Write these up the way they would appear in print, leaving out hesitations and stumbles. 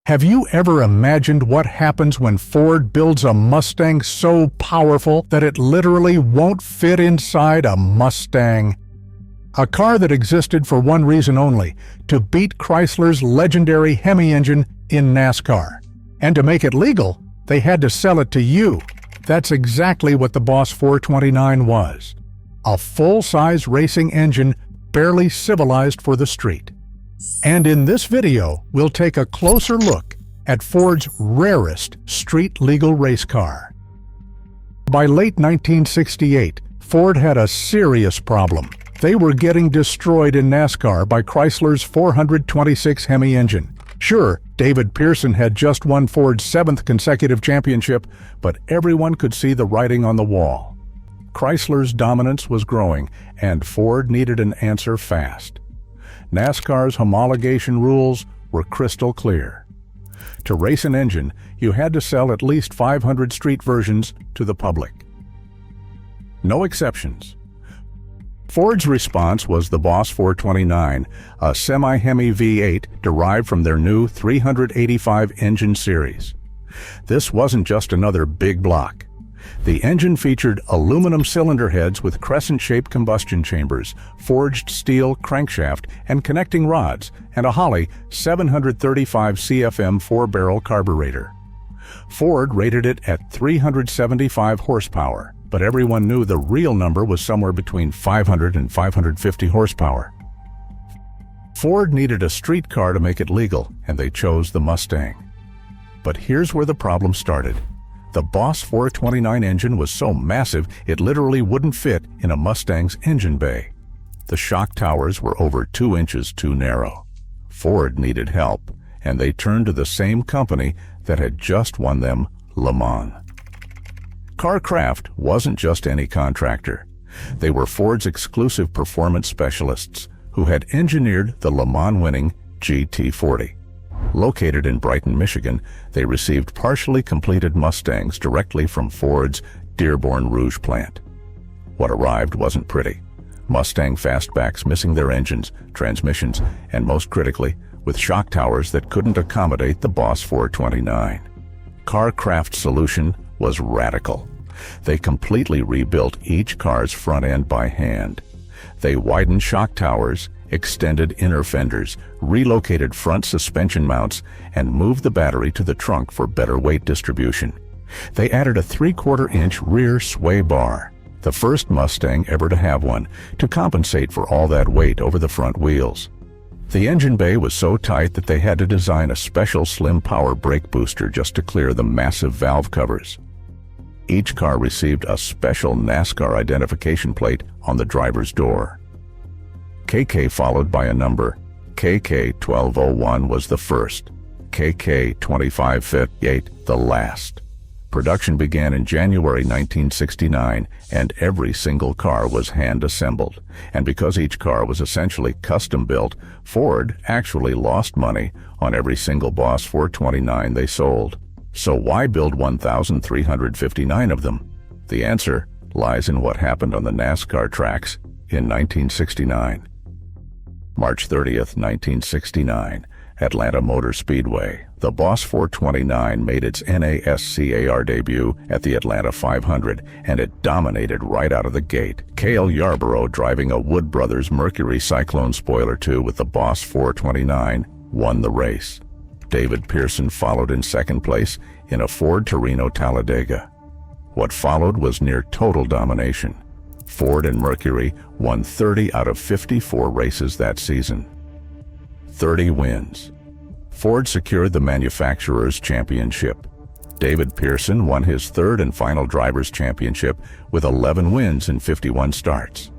Have you ever imagined what happens when Ford builds a Mustang so powerful that it literally won't fit inside a Mustang? A car that existed for one reason only: to beat Chrysler's legendary Hemi engine in NASCAR. And to make it legal, they had to sell it to you. That's exactly what the Boss 429 was. A full-size racing engine, barely civilized for the street. And in this video, we'll take a closer look at Ford's rarest street-legal race car. By late 1968, Ford had a serious problem. They were getting destroyed in NASCAR by Chrysler's 426 Hemi engine. Sure, David Pearson had just won Ford's 7th consecutive championship, but everyone could see the writing on the wall. Chrysler's dominance was growing, and Ford needed an answer fast. NASCAR's homologation rules were crystal clear. To race an engine, you had to sell at least 500 street versions to the public. No exceptions. Ford's response was the Boss 429, a semi-Hemi V8 derived from their new 385 engine series. This wasn't just another big block. The engine featured aluminum cylinder heads with crescent-shaped combustion chambers, forged steel crankshaft and connecting rods, and a Holley 735 CFM 4-barrel carburetor. Ford rated it at 375 horsepower, but everyone knew the real number was somewhere between 500 and 550 horsepower. Ford needed a street car to make it legal, and they chose the Mustang. But here's where the problem started. The Boss 429 engine was so massive it literally wouldn't fit in a Mustang's engine bay. The shock towers were over 2 inches too narrow. Ford needed help, and they turned to the same company that had just won them Le Mans. CarCraft wasn't just any contractor. They were Ford's exclusive performance specialists who had engineered the Le Mans-winning GT40. Located in Brighton, Michigan, they received partially completed Mustangs directly from Ford's Dearborn Rouge plant. What arrived wasn't pretty. Mustang fastbacks missing their engines, transmissions, and most critically, with shock towers that couldn't accommodate the Boss 429. CarCraft's solution was radical. They completely rebuilt each car's front end by hand. They widened shock towers, extended inner fenders, relocated front suspension mounts, and moved the battery to the trunk for better weight distribution. They added a 3/4-inch rear sway bar, the first Mustang ever to have one, to compensate for all that weight over the front wheels. The engine bay was so tight that they had to design a special slim power brake booster just to clear the massive valve covers. Each car received a special NASCAR identification plate on the driver's door. KK followed by a number. KK 1201 was the first, KK 2558 the last. Production began in January 1969, and every single car was hand-assembled. And because each car was essentially custom-built, Ford actually lost money on every single Boss 429 they sold. So why build 1,359 of them? The answer lies in what happened on the NASCAR tracks in 1969. March 30th, 1969, Atlanta Motor Speedway. The Boss 429 made its NASCAR debut at the Atlanta 500, and it dominated right out of the gate. Cale Yarborough, driving a Wood Brothers Mercury Cyclone Spoiler II with the Boss 429, won the race. David Pearson followed in second place in a Ford Torino Talladega. What followed was near total domination. Ford and Mercury won 30 out of 54 races that season. 30 wins. Ford secured the manufacturer's championship. David Pearson won his third and final driver's championship with 11 wins in 51 starts.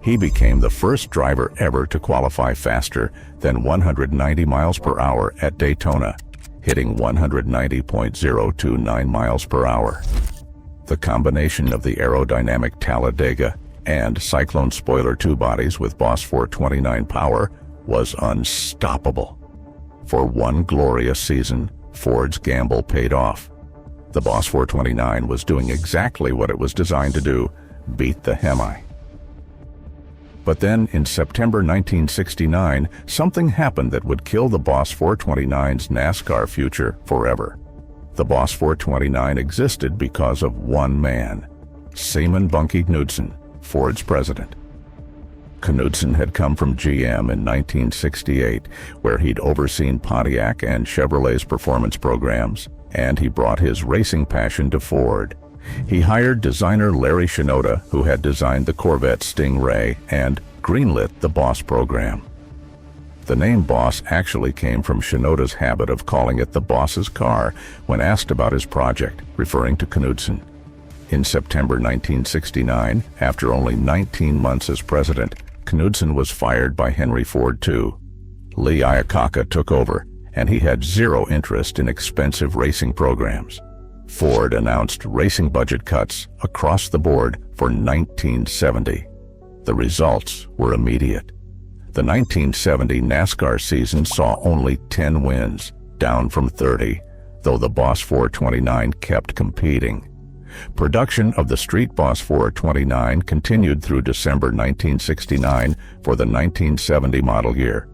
He became the first driver ever to qualify faster than 190 miles per hour at Daytona, hitting 190.029 miles per hour. The combination of the aerodynamic Talladega and Cyclone Spoiler II bodies with Boss 429 power was unstoppable. For one glorious season, Ford's gamble paid off. The Boss 429 was doing exactly what it was designed to do: beat the Hemi. But then, in September 1969, something happened that would kill the Boss 429's NASCAR future forever. The Boss 429 existed because of one man, Seaman Bunkie Knudsen, Ford's president. Knudsen had come from GM in 1968, where he'd overseen Pontiac and Chevrolet's performance programs, and he brought his racing passion to Ford. He hired designer Larry Shinoda, who had designed the Corvette Stingray, and greenlit the Boss program. The name Boss actually came from Shinoda's habit of calling it the boss's car when asked about his project, referring to Knudsen. In September 1969, after only 19 months as president, Knudsen was fired by Henry Ford II. Lee Iacocca took over, and he had zero interest in expensive racing programs. Ford announced racing budget cuts across the board for 1970. The results were immediate. The 1970 NASCAR season saw only 10 wins, down from 30, though the Boss 429 kept competing. Production of the Street Boss 429 continued through December 1969 for the 1970 model year.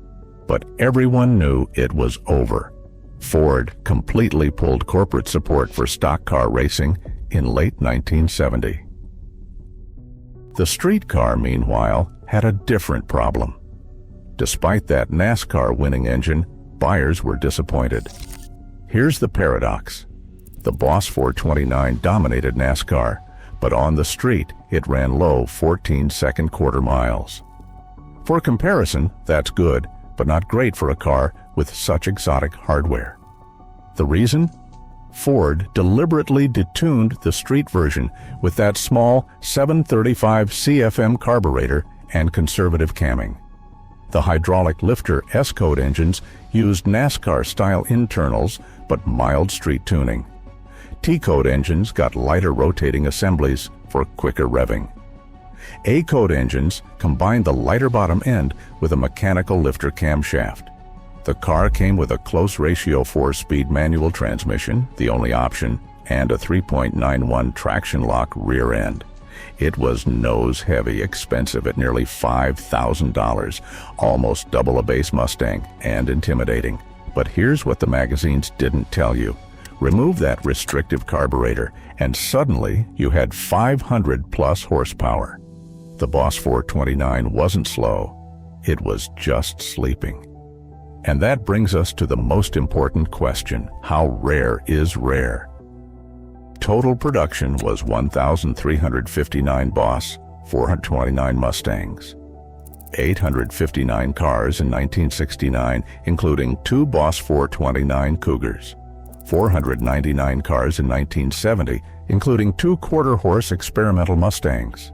But everyone knew it was over. Ford completely pulled corporate support for stock car racing in late 1970. The street car, meanwhile, had a different problem. Despite that NASCAR winning engine, buyers were disappointed. Here's the paradox. The Boss 429 dominated NASCAR, but on the street it ran low 14-second quarter miles. For comparison, that's good, but not great for a car with such exotic hardware. The reason? Ford deliberately detuned the street version with that small 735 CFM carburetor and conservative camming. The hydraulic lifter S-Code engines used NASCAR-style internals but mild street tuning. T-Code engines got lighter rotating assemblies for quicker revving. A-Code engines combined the lighter bottom end with a mechanical lifter camshaft. The car came with a close ratio 4-speed manual transmission, the only option, and a 3.91 traction lock rear end. It was nose-heavy expensive at nearly $5,000, almost double a base Mustang, and intimidating. But here's what the magazines didn't tell you. Remove that restrictive carburetor, and suddenly you had 500-plus horsepower. The Boss 429 wasn't slow. It was just sleeping. And that brings us to the most important question: how rare is rare? Total production was 1,359 Boss 429 Mustangs, 859 cars in 1969, including 2 Boss 429 Cougars, 499 cars in 1970, including 2 quarter-horse experimental Mustangs.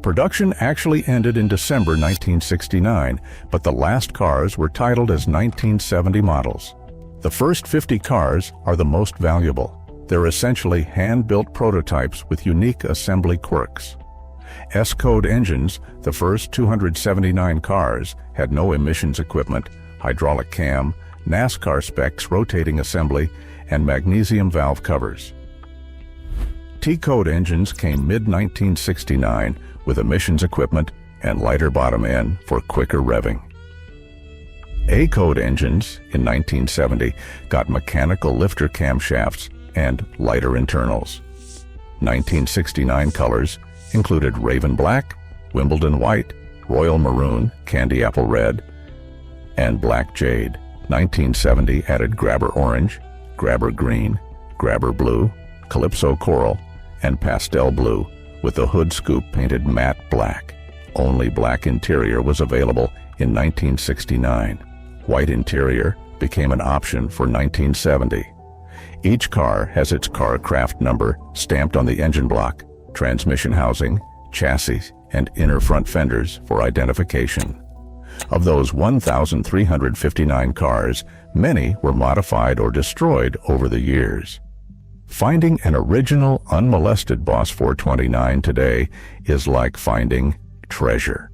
Production actually ended in December 1969, but the last cars were titled as 1970 models. The first 50 cars are the most valuable. They're essentially hand-built prototypes with unique assembly quirks. S-Code engines, the first 279 cars, had no emissions equipment, hydraulic cam, NASCAR specs rotating assembly, and magnesium valve covers. T-Code engines came mid-1969 with emissions equipment and lighter bottom end for quicker revving. A-Code engines in 1970 got mechanical lifter camshafts and lighter internals. 1969 colors included Raven Black, Wimbledon White, Royal Maroon, Candy Apple Red, and Black Jade. 1970 added Grabber Orange, Grabber Green, Grabber Blue, Calypso Coral, and Pastel Blue, with the hood scoop painted matte black. Only black interior was available in 1969. White interior became an option for 1970. Each car has its car craft number stamped on the engine block, transmission housing, chassis, and inner front fenders for identification. Of those 1,359 cars, many were modified or destroyed over the years. Finding an original, unmolested Boss 429 today is like finding treasure.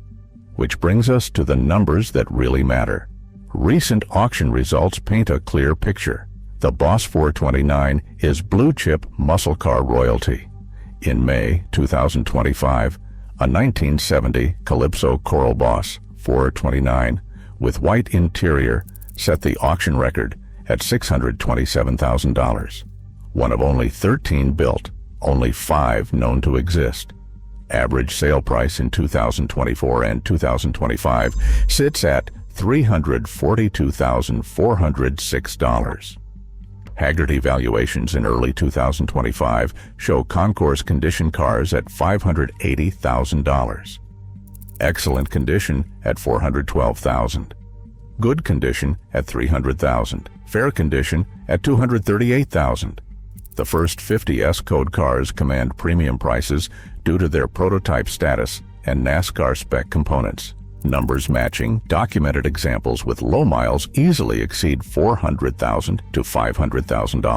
Which brings us to the numbers that really matter. Recent auction results paint a clear picture. The Boss 429 is blue-chip muscle car royalty. In May 2025, A 1970 Calypso Coral Boss 429 with white interior set the auction record at $627,000. One of only 13 built, only 5 known to exist. Average sale price in 2024 and 2025 sits at $342,406. Haggard evaluations in early 2025 show concours condition cars at $580,000. Excellent condition at $412,000. Good condition at $300,000. Fair condition at $238,000. The first 50 S-Code cars command premium prices due to their prototype status and NASCAR spec components. Numbers matching documented examples with low miles easily exceed $400,000 to $500,000. A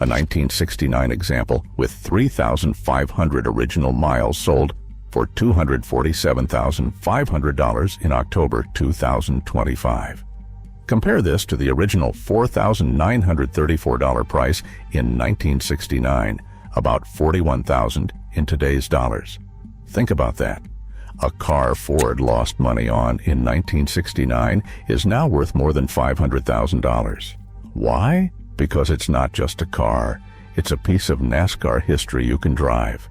1969 example with 3,500 original miles sold for $247,500 in October 2025. Compare this to the original $4,934 price in 1969, about $41,000 in today's dollars. Think about that. A car Ford lost money on in 1969 is now worth more than $500,000. Why? Because it's not just a car, it's a piece of NASCAR history you can drive.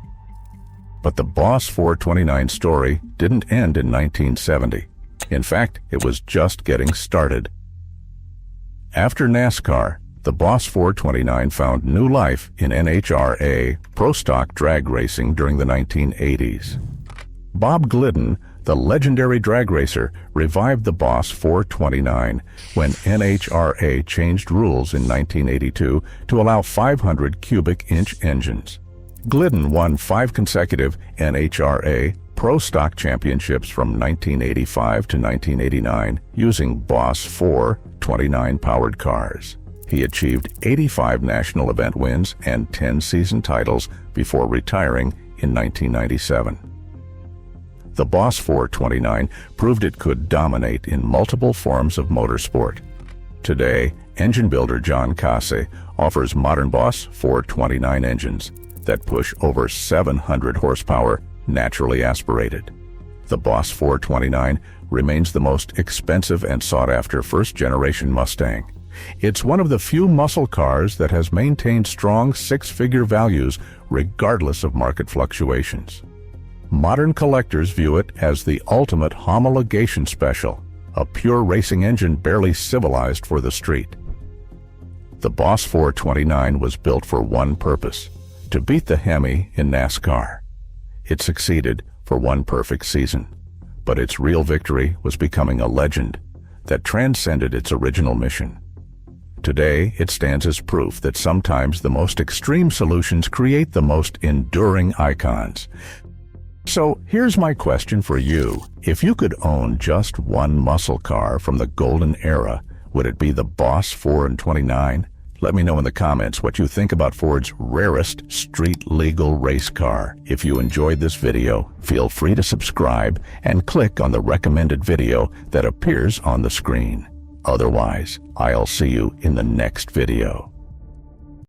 But the Boss 429 story didn't end in 1970. In fact, it was just getting started. After NASCAR, the Boss 429 found new life in NHRA Pro Stock drag racing during the 1980s. Bob Glidden, the legendary drag racer, revived the Boss 429 when NHRA changed rules in 1982 to allow 500 cubic inch engines. Glidden won 5 consecutive NHRA Pro Stock championships from 1985 to 1989 using Boss 429 powered cars. He achieved 85 national event wins and 10 season titles before retiring in 1997. The Boss 429 proved it could dominate in multiple forms of motorsport. Today, engine builder John Casse offers modern Boss 429 engines that push over 700 horsepower naturally aspirated. The Boss 429 remains the most expensive and sought-after first-generation Mustang. It's one of the few muscle cars that has maintained strong 6-figure values regardless of market fluctuations. Modern collectors view it as the ultimate homologation special, a pure racing engine barely civilized for the street. The Boss 429 was built for one purpose: to beat the Hemi in NASCAR. It succeeded for one perfect season, but its real victory was becoming a legend that transcended its original mission. Today, it stands as proof that sometimes the most extreme solutions create the most enduring icons. So here's my question for you. If you could own just one muscle car from the golden era, would it be the Boss 429? Let me know in the comments what you think about Ford's rarest street-legal race car. If you enjoyed this video, feel free to subscribe and click on the recommended video that appears on the screen. Otherwise, I'll see you in the next video.